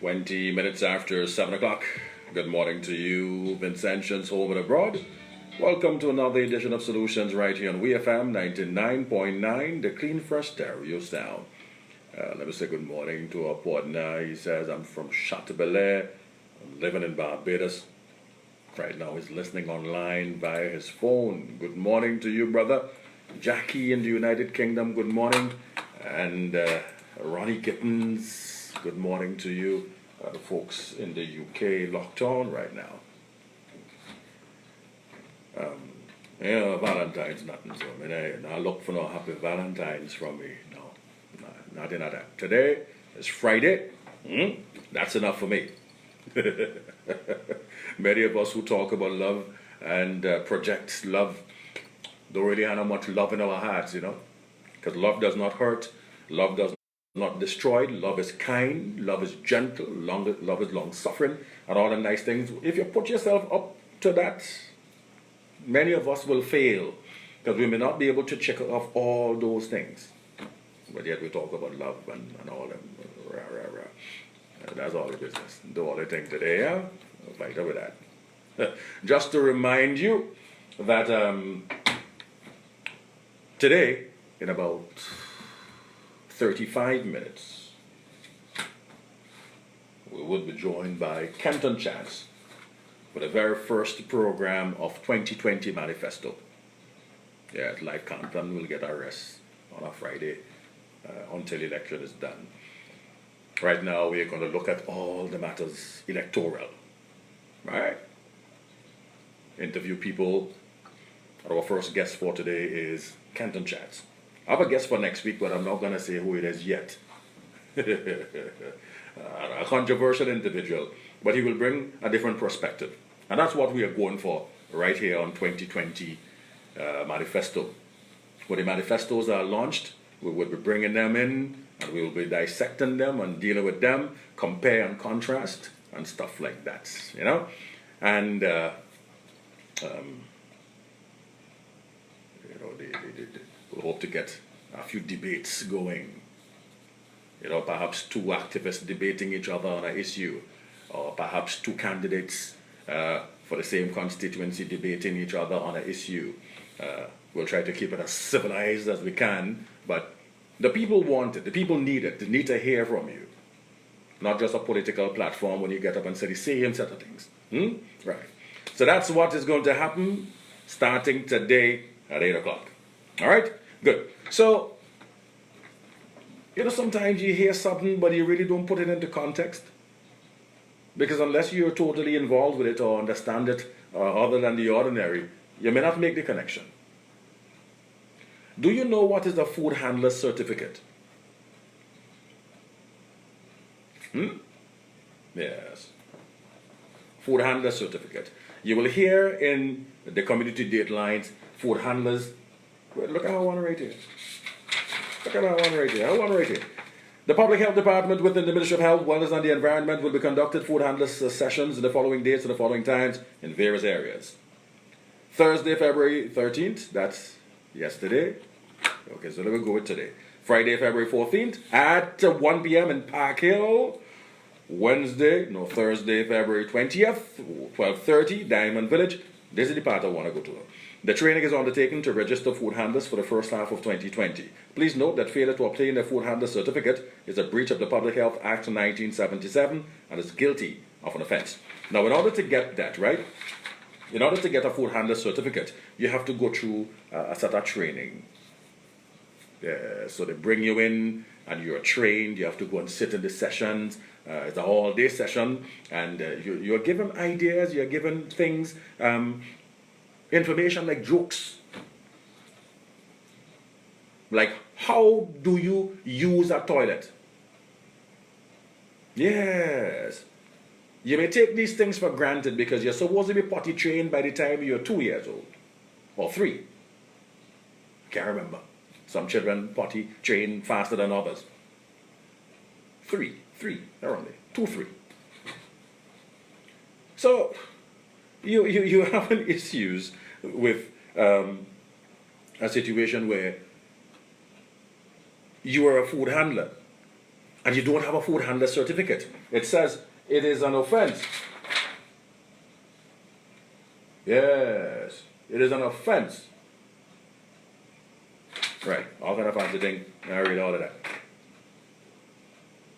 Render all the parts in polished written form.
20 minutes after 7 o'clock. Good morning to you, Vincentians home and abroad. Welcome to another edition of Solutions right here on WEFM 99.9, the Clean Fresh Stereo Sound. Let me say good morning to our partner. He says, I'm from Chateaubelair. I'm living in Barbados. Right now he's listening online via his phone. Good morning to you, brother. Jackie in the United Kingdom, good morning. And Ronnie Gittins, good morning to you. The folks in the UK locked on right now. Valentine's nothing, so I look for no happy Valentine's from me. No, nothing like that. Today is Friday. That's enough for me. Many of us who talk about love and project love don't really have much love in our hearts, because love does not hurt, love does not destroy, love is kind, love is gentle, love is long-suffering, and all the nice things. If you put yourself up to that, many of us will fail, because we may not be able to check off all those things. But yet we talk about love and all them, rah, rah, rah. That's all the business. Do all the thing today, yeah? I'll fight over that. Just to remind you that today, in about 35 minutes, we will be joined by Kenton Chance for the very first program of 2020 Manifesto. Yes, like Compton will get a rest on a Friday until election is done. Right now, we're going to look at all the matters electoral, right? Interview people. Our first guest for today is Kenton Chance. I have a guest for next week, but I'm not going to say who it is yet. A controversial individual, but he will bring a different perspective. And that's what we are going for right here on 2020 Manifesto. When the manifestos are launched, we will be bringing them in, and we will be dissecting them and dealing with them, compare and contrast, and stuff like that, And, we'll hope to get a few debates going. Perhaps two activists debating each other on an issue, or perhaps two candidates for the same constituency debating each other on an issue. We'll try to keep it as civilized as we can, but the people want it, the people need it, they need to hear from you. Not just a political platform when you get up and say the same set of things. Right. So that's what is going to happen starting today at 8 o'clock. All right? Good. So, sometimes you hear something, but you really don't put it into context. Because unless you're totally involved with it or understand it other than the ordinary, you may not make the connection. Do you know what is a food handler certificate? Yes. Food handler certificate. You will hear in the community datelines, food handlers. Wait, look at how one right here. Look at how one right here. How one right here. The Public Health Department within the Ministry of Health, Wellness and the Environment will be conducted food handlers sessions in the following dates and the following times in various areas. Thursday, February 13th, that's yesterday. Okay, so let me go with today. Friday, February 14th at 1 p.m. in Park Hill. Thursday, February 20th, 12:30, Diamond Village. This is the part I want to go to. The training is undertaken to register food handlers for the first half of 2020. Please note that failure to obtain a food handler certificate is a breach of the Public Health Act 1977 and is guilty of an offense. Now, in order to get that, right, in order to get a food handler certificate, you have to go through a set of training. So they bring you in and you're trained. You have to go and sit in the sessions. It's a all-day session, and you're given ideas, you're given things, information like jokes. Like, how do you use a toilet? Yes. You may take these things for granted because you're supposed to be potty trained by the time you're 2 years old. Or 3. Can't remember. Some children potty train faster than others. 3, around there. 2, 3. So, you have issues with a situation where you are a food handler and you don't have a food handler certificate. It says it is an offense. Yes, it is an offense. Right, all kind of fancy thing. I read all of that.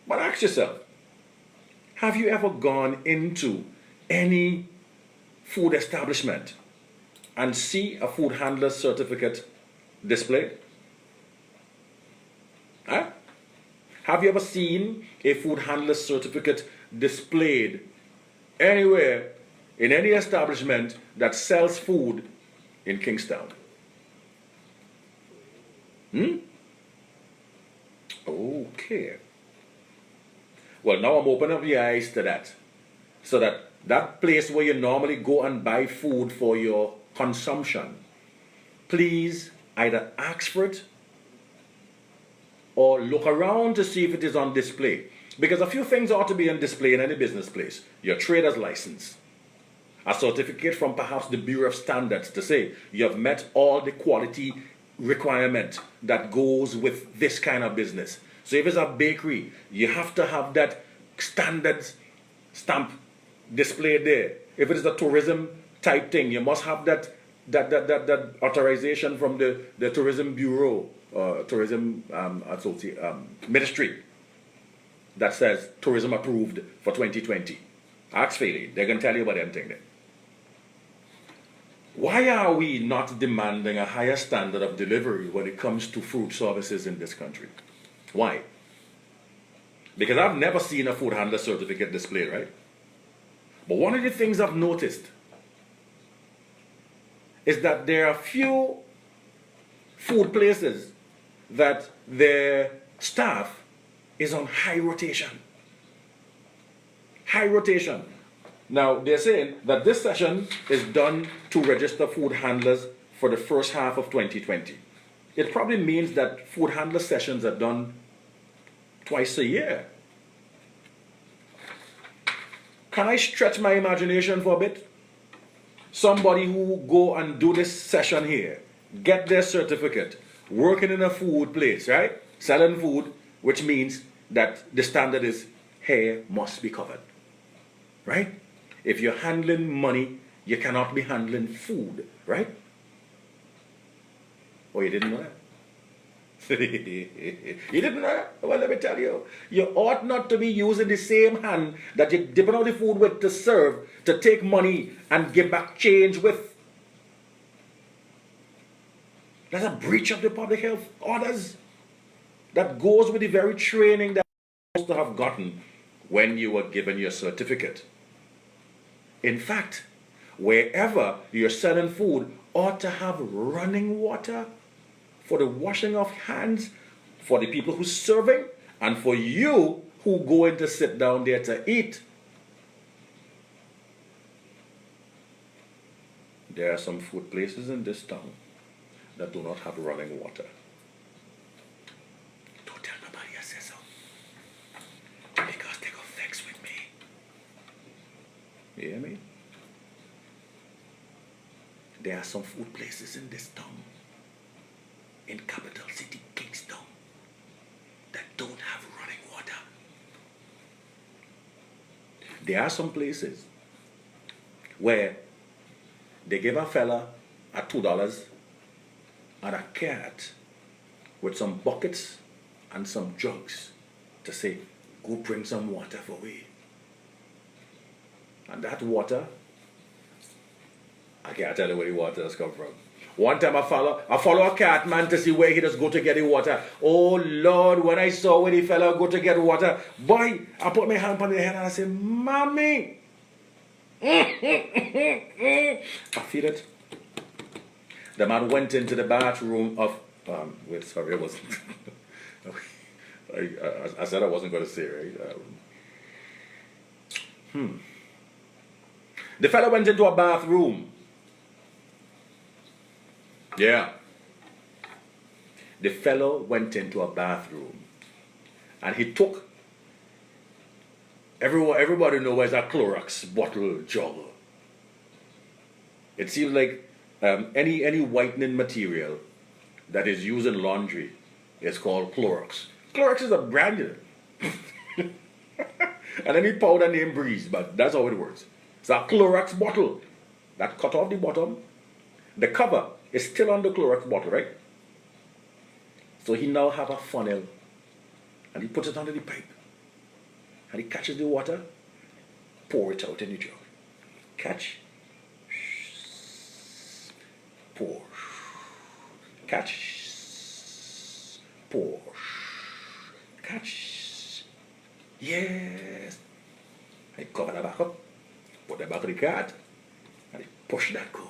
But ask yourself, have you ever gone into any food establishment and see a food handler certificate displayed? Huh? Have you ever seen a food handler certificate displayed anywhere in any establishment that sells food in Kingstown? Okay. Well, now I'm opening up your eyes to that. So that place where you normally go and buy food for your consumption, please either ask for it or look around to see if it is on display. Because a few things ought to be on display in any business place. Your trader's license, a certificate from perhaps the Bureau of Standards to say you have met all the quality requirement that goes with this kind of business. So if it's a bakery, you have to have that standards stamp displayed there. If it is a tourism type thing, you must have that authorization from the Tourism Bureau, Tourism Ministry, that says tourism approved for 2020. Ask Philly, they're going to tell you about them thing there. Why are we not demanding a higher standard of delivery when it comes to food services in this country? Why? Because I've never seen a food handler certificate displayed, right? But one of the things I've noticed is that there are few food places that their staff is on high rotation. High rotation. Now, they're saying that this session is done to register food handlers for the first half of 2020. It probably means that food handler sessions are done twice a year. Can I stretch my imagination for a bit? Somebody who go and do this session here, get their certificate, working in a food place, right? Selling food, which means that the standard is hair must be covered, right? If you're handling money, you cannot be handling food, right? Oh, you didn't know that? You didn't know that? Well, let me tell you. You ought not to be using the same hand that you're dipping out the food with to serve, to take money and give back change with. That's a breach of the public health orders. That goes with the very training that you're supposed to have gotten when you were given your certificate. In fact, wherever you're selling food ought to have running water for the washing of hands, for the people who's serving, and for you who go in to sit down there to eat. There are some food places in this town that do not have running water. Don't tell nobody I said so, because they got vexed with me. You hear me? There are some food places in this town, in capital city Kingstown, that don't have running water. There are some places where they give a fella a $2 and a cat with some buckets and some jugs to say, go bring some water for me. And that water, I can't tell you where the water has come from. One time I follow a cat man to see where he does go to get the water. Oh Lord, when I saw where the fella go to get water, boy, I put my hand on the head and I said, Mommy. I feel it. The man went into the bathroom of, sorry, it wasn't. I said I wasn't going to say, right? The fella went into a bathroom. Yeah. The fellow went into a bathroom and he took, everybody knows a Clorox bottle jug. It seems like any whitening material that is used in laundry is called Clorox. Clorox is a brand. And then he powder name Breeze, but that's how it works. It's a Clorox bottle that cut off the bottom. The cover is still on the Clorox bottle, right? So he now have a funnel and he puts it under the pipe. And he catches the water, pour it out in the jug. Catch, pour, catch, pour, catch. Yes. I cover that back up, put that back in the cart, and I push that go.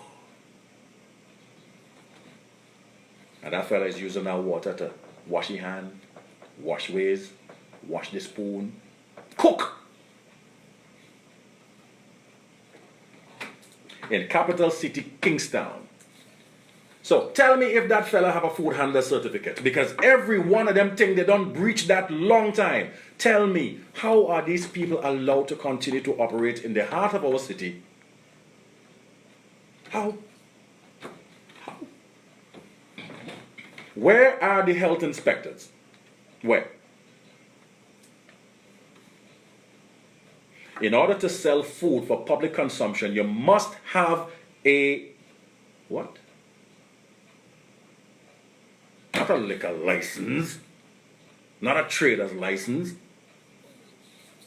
And that fella is using that water to wash his hand, wash ways, wash the spoon, cook. In capital city, Kingstown. So tell me if that fella have a food handler certificate, because every one of them thing they don't breach that long time. Tell me, how are these people allowed to continue to operate in the heart of our city? How? Where are the health inspectors? Where? In order to sell food for public consumption, you must have a what? Not a liquor license, not a trader's license,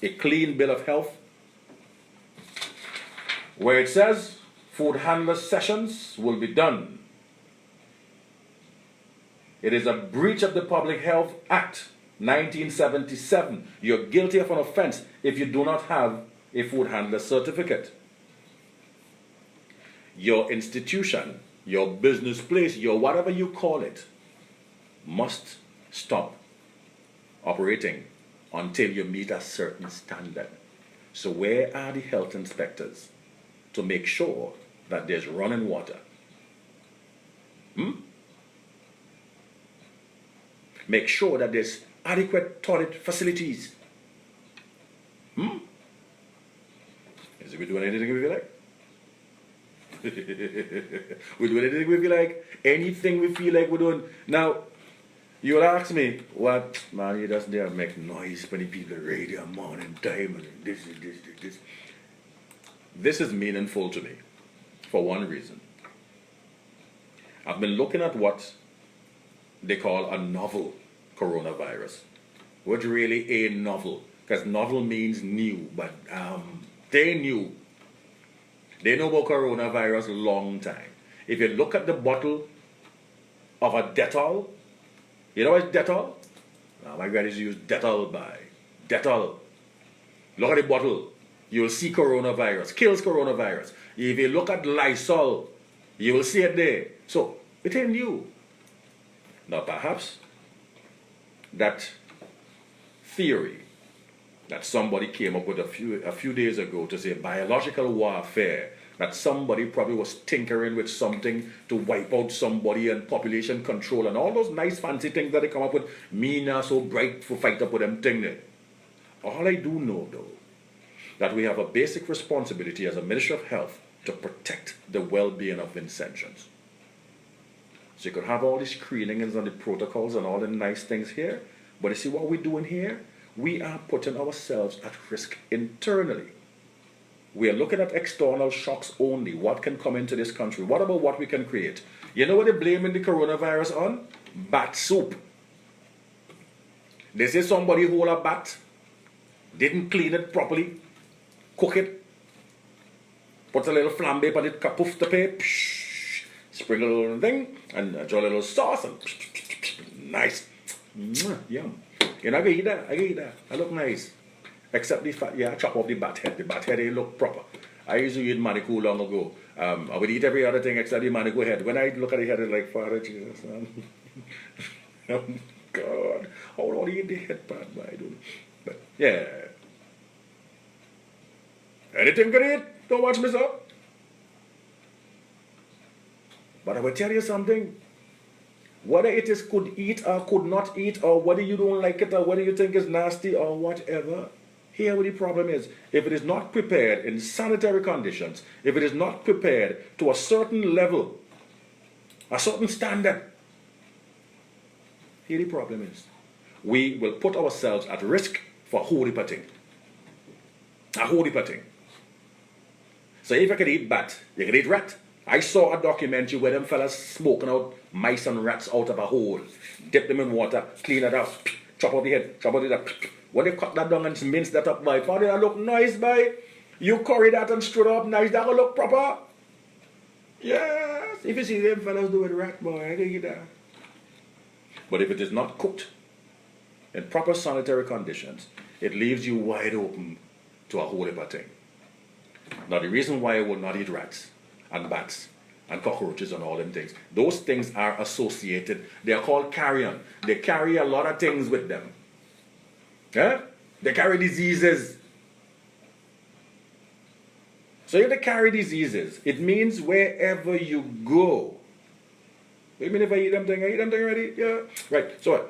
a clean bill of health, where it says food handler sessions will be done. It is a breach of the Public Health Act 1977. You're guilty of an offense if you do not have a food handler certificate. Your institution, your business place, your whatever you call it, must stop operating until you meet a certain standard. So where are the health inspectors to make sure that there's running water? Make sure that there's adequate toilet facilities. Is we doing anything we feel like? We doing anything we feel like? Anything we feel like we're doing. Now, you will ask me, what, man, you just there make noise when the people radio morning time and this. This is meaningful to me for one reason. I've been looking at what they call a novel coronavirus, which really ain't novel, because novel means new, but they knew. They know about coronavirus a long time. If you look at the bottle of a Dettol, you know what's Dettol? Now my grad used to use Dettol by Dettol. Look at the bottle, you'll see coronavirus, kills coronavirus. If you look at Lysol, you will see it there. So it ain't new. Now perhaps that theory that somebody came up with a few days ago to say biological warfare, that somebody probably was tinkering with something to wipe out somebody and population control and all those nice fancy things that they come up with, me not so bright for fight up with them thing there. All I do know though, that we have a basic responsibility as a Ministry of Health to protect the well-being of Vincentians. So you could have all these screenings and the protocols and all the nice things here, but you see what we're doing here? We are putting ourselves at risk internally. We are looking at external shocks only. What can come into this country? What about what we can create? You know what they're blaming the coronavirus on? Bat soup. They say somebody hold a bat, didn't clean it properly, cook it, put a little flambe on it, kapoof the pay, sprinkle a little thing, and draw a little sauce, and nice. Yum. You know, I can eat that. I look nice. Except the fat, I chop off the bat head. The bat head, they look proper. I used to eat manikou long ago. I would eat every other thing except the manikou head. When I look at the head, it's like, Father Jesus, man. Oh, God. How do I eat the head part, man? I don't. But, yeah. Anything can eat. Don't watch me, sir. But I will tell you something. Whether it is could eat or could not eat, or whether you don't like it, or whether you think it's nasty or whatever, here what the problem is. If it is not prepared in sanitary conditions, if it is not prepared to a certain level, a certain standard, here the problem is. We will put ourselves at risk for a whole heap of thing. A whole heap of thing. So if you could eat bat, you could eat rat. I saw a documentary where them fellas smoking out mice and rats out of a hole, dip them in water, clean it up, chop out the head, chop out the head. When they cut that down and mince that up, boy, how did that look nice, boy? You curry that and stir it up nice, that will look proper. Yes, if you see them fellas do it rat, boy, I think it that. But if it is not cooked in proper sanitary conditions, it leaves you wide open to a whole heap of thing. Now the reason why I would not eat rats and bats and cockroaches and all them things, those things are associated. They are called carrion. They carry a lot of things with them. Yeah? They carry diseases. So if they carry diseases, it means wherever you go. You mean if I eat them thing? I eat them thing already? Yeah. Right. So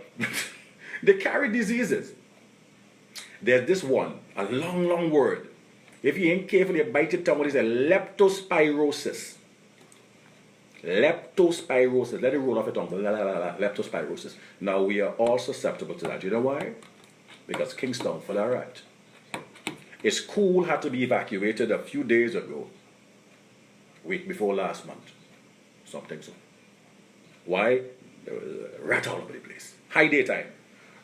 they carry diseases. There's this one, a long, long word. If you ain't careful, you bite your tongue, it is a leptospirosis. Leptospirosis. Let it roll off your tongue. Leptospirosis. Now we are all susceptible to that. You know why? Because Kingston full of rat. A school had to be evacuated a few days ago, week before last month. Something so. Why? There was a rat all over the place. High daytime.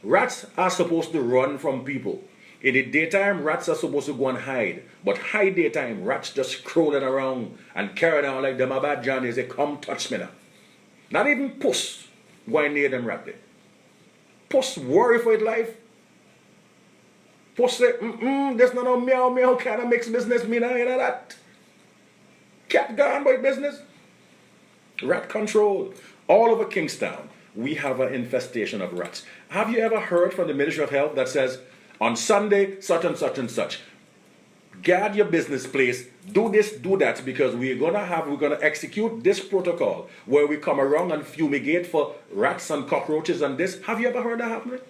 Rats are supposed to run from people. In the daytime, rats are supposed to go and hide. But high daytime, rats just crawling around and carrying on like them a bad Johnny. They come touch me now. Not even puss going near them rat there. Puss worry for its life. Puss say, there's no meow meow kind of mixed business, me now, you know that. Cat gone by business. Rat control. All over Kingstown, we have an infestation of rats. Have you ever heard from the Ministry of Health that says, on Sunday, such and such and such, guard your business place, do this, do that, because we're gonna execute this protocol where we come around and fumigate for rats and cockroaches and this? Have you ever heard that happening?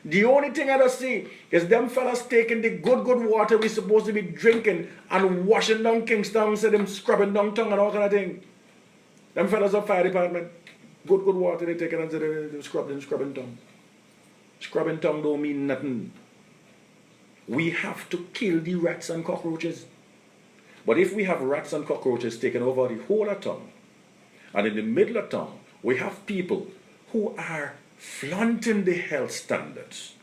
The only thing I see is them fellas taking the good water we're supposed to be drinking and washing down Kingstown, so them scrubbing down tongue and all kind of thing. Them fellas of fire department, good water they taking and they're scrubbing tongue. Scrubbing tongue don't mean nothing. We have to kill the rats and cockroaches. But if we have rats and cockroaches taking over the whole of town, and in the middle of town, we have people who are flaunting the health standards.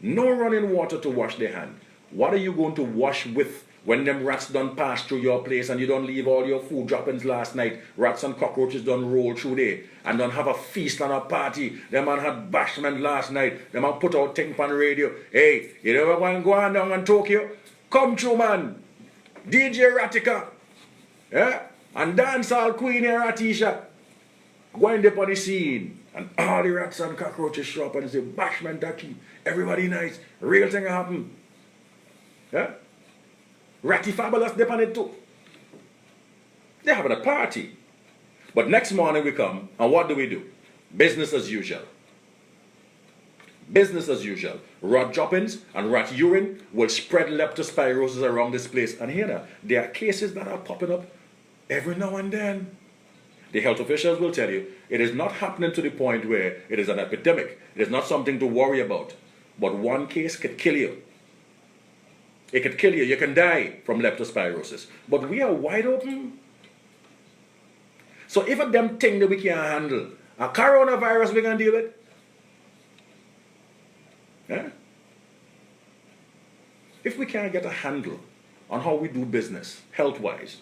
No running water to wash their hand. What are you going to wash with when them rats done pass through your place and you don't leave all your food droppings last night? Rats and cockroaches done roll through there and done have a feast and a party. Them man had bashment last night. Them man put out thing on radio. Hey, you never want to go on down in Tokyo? Come through, man. DJ Ratika. Yeah? And dancehall queen here, Ratisha. Going up on the scene. And all the rats and cockroaches show up and say, bashment taki. Everybody nice. Real thing happen. Yeah? Ratty Fabulous dip on it too. They're having a party. But next morning we come, and what do? Business as usual. Business as usual. Rat droppings and rat urine will spread leptospirosis around this place. And here, there are cases that are popping up every now and then. The health officials will tell you it is not happening to the point where it is an epidemic. It is not something to worry about. But one case could kill you. It could kill you. You can die from leptospirosis. But we are wide open. So if a damn thing that we can't handle, a coronavirus we can deal with. Yeah? If we can't get a handle on how we do business, health-wise,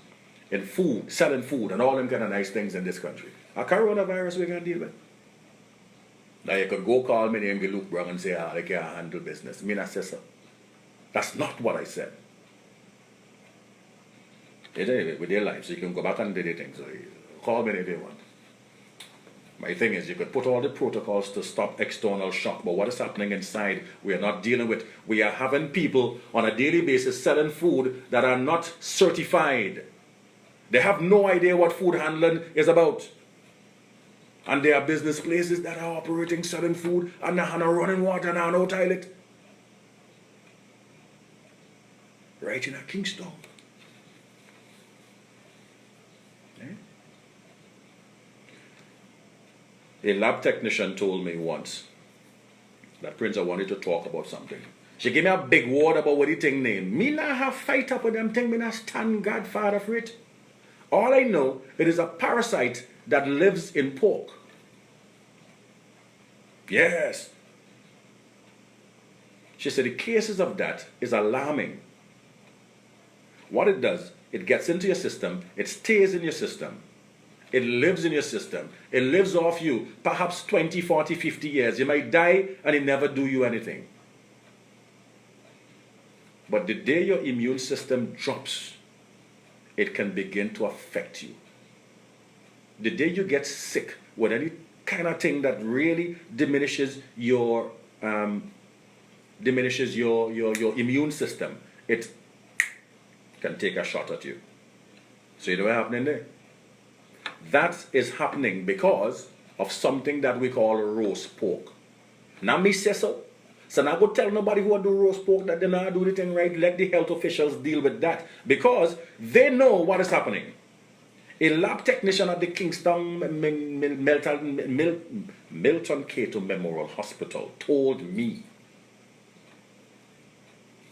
in food, selling food, and all them kind of nice things in this country, a coronavirus we can deal with. Now you could go call me name Luke Brown and say, they can't handle business. Me not say so. That's not what I said. They did it with their lives, so you can go back and do the things. So call me if you want. My thing is, you could put all the protocols to stop external shock, but what is happening inside, we are not dealing with. We are having people on a daily basis selling food that are not certified. They have no idea what food handling is about. And there are business places that are operating selling food and they have no running water and no toilet. Right in a Kingston. A lab technician told me once that Prince I wanted to talk about something. She gave me a big word about what the thing name. Me not have fight up with them thing, me not stand Godfather for it. All I know, it is a parasite that lives in pork. Yes. She said the cases of that is alarming. What it does, it gets into your system, it stays in your system. It lives in your system. It lives off you, perhaps 20, 40, 50 years. You might die and it never do you anything. But the day your immune system drops, it can begin to affect you. The day you get sick with any kind of thing that really diminishes your immune system, it can take a shot at you. See what's happening there? That is happening because of something that we call roast pork. Now me say so. So now go tell nobody who do roast pork that they not do the thing right. Let the health officials deal with that. Because they know what is happening. A lab technician at the Kingston Milton Cato Memorial Hospital told me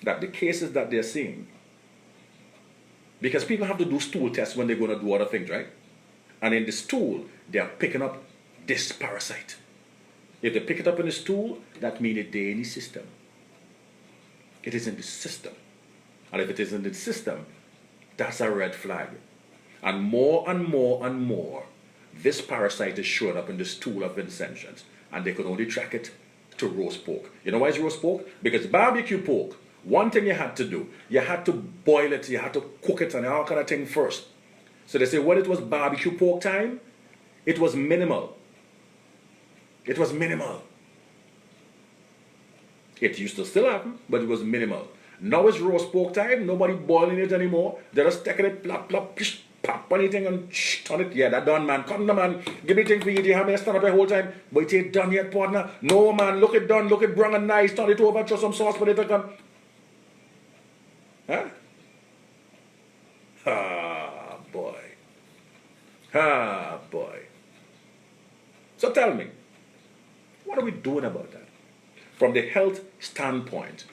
that the cases that they're seeing, because people have to do stool tests when they're going to do other things, right? And in the stool, they are picking up this parasite. If they pick it up in the stool, that means it's in the system. It is in the system. And if it is in the system, that's a red flag. And more and more and more, this parasite is showing up in the stool of Vincentians. And they could only track it to roast pork. You know why it's roast pork? Because barbecue pork, one thing you had to do, you had to boil it, you had to cook it and all kind of thing first. So they say when it was barbecue pork time, it was minimal. It was minimal. It used to still happen, but it was minimal. Now it's roast pork time, nobody boiling it anymore. They're just taking it, plop, plop, pish, pop anything and turn it. Yeah, that done, man. Come on, man. Give me thing for you. You have me stand up the whole time. But it ain't done yet, partner. No, man. Look it done. Look it brown and nice. Turn it over. Throw some sauce for it to come. Huh? Ah, boy. Ah, boy. So tell me, what are we doing about that? From the health standpoint,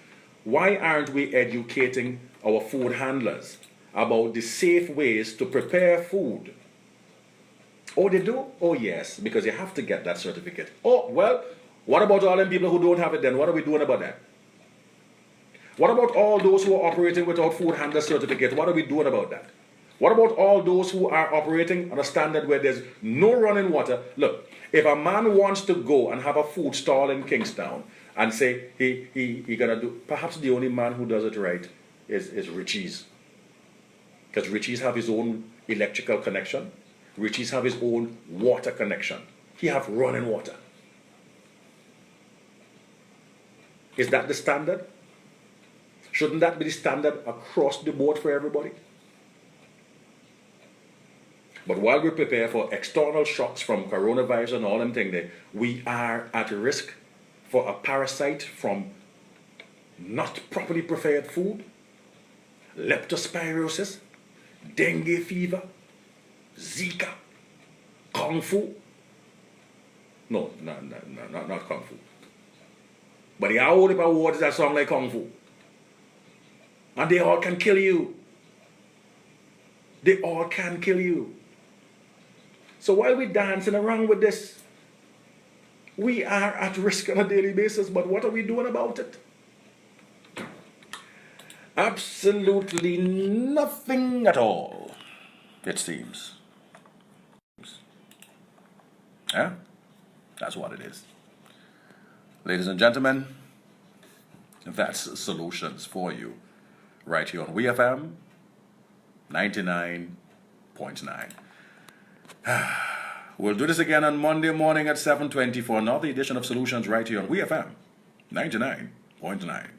why aren't we educating our food handlers about the safe ways to prepare food? Oh, they do? Oh, yes, because you have to get that certificate. Oh, well, what about all them people who don't have it then? What are we doing about that? What about all those who are operating without food handler certificate? What are we doing about that? What about all those who are operating on a standard where there's no running water? Look, if a man wants to go and have a food stall in Kingstown and say he gonna do, perhaps the only man who does it right is Richie's. Because Richie's have his own electrical connection. Richie's have his own water connection. He have running water. Is that the standard? Shouldn't that be the standard across the board for everybody? But while we prepare for external shocks from coronavirus and all them things there, we are at risk for a parasite from not properly prepared food, leptospirosis, dengue fever, Zika, Kung Fu. No, not Kung Fu. But the old awards that song like Kung Fu. And they all can kill you. They all can kill you. So while we're dancing around with this, we are at risk on a daily basis, but what are we doing about it? Absolutely nothing at all, it seems. Yeah, that's what it is. Ladies and gentlemen, that's solutions for you right here on WEFM 99.9. We'll do this again on Monday morning at 7:20 for another edition of Solutions right here on WEFM 99.9.